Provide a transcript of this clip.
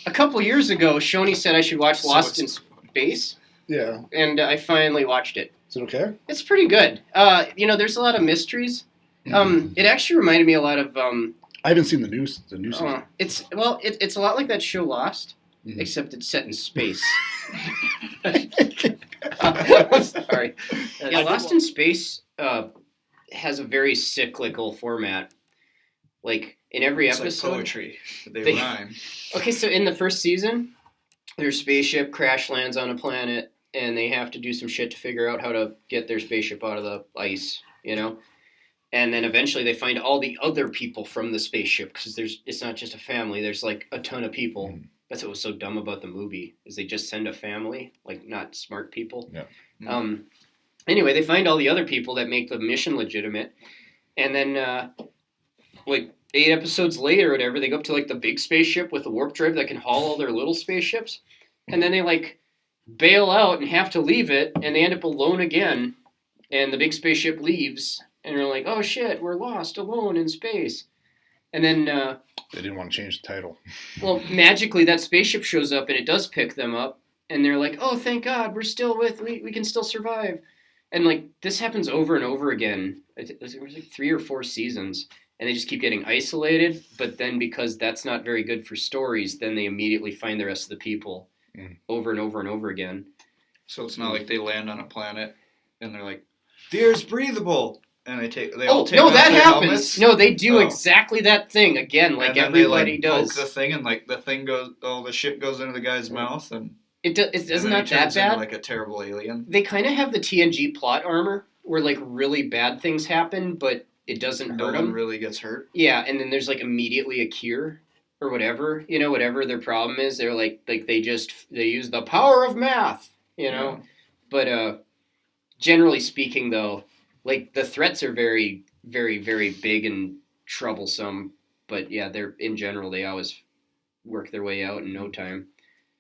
a couple years ago, Shoney said I should watch Lost in Space. Yeah. And I finally watched it. Is it okay? It's pretty good. There's a lot of mysteries. It actually reminded me a lot of. I haven't seen the new season. It's a lot like that show Lost, except it's set in space. Sorry. Yeah, Lost in Space has a very cyclical format. Like in every episode, like poetry. They rhyme. Okay, so in the first season, their spaceship crash lands on a planet, and they have to do some shit to figure out how to get their spaceship out of the ice, And then eventually they find all the other people from the spaceship, because it's not just a family, there's like a ton of people. Mm. That's what was so dumb about the movie, is they just send a family, like not smart people. Yeah. Mm. Anyway, they find all the other people that make the mission legitimate, and then like 8 episodes later or whatever, they go up to like the big spaceship with the warp drive that can haul all their little spaceships, and then they like bail out and have to leave it, and they end up alone again, and the big spaceship leaves, and they're like, oh shit, we're lost, alone in space. And then they didn't want to change the title. Well, magically that spaceship shows up, and it does pick them up, and they're like, oh, thank God, we can still survive. And like this happens over and over again. It was like 3 or 4 seasons, and they just keep getting isolated, but then because that's not very good for stories, then they immediately find the rest of the people. Over and over and over again. So it's not like they land on a planet and they're like, the air's breathable, and they all take off that their happens. Helmets. No, they do exactly that thing again, like everybody does. Poke the thing, and like the thing goes, all the shit goes into the guy's mouth, and isn't that that bad? Into like a terrible alien. They kind of have the TNG plot armor, where like really bad things happen, but it doesn't hurt them. No one really gets hurt. Yeah, and then there's like immediately a cure. Or whatever, whatever their problem is, they're like they use the power of math, Yeah. But generally speaking, though, like the threats are very, very, very big and troublesome. But yeah, in general, they always work their way out in no time.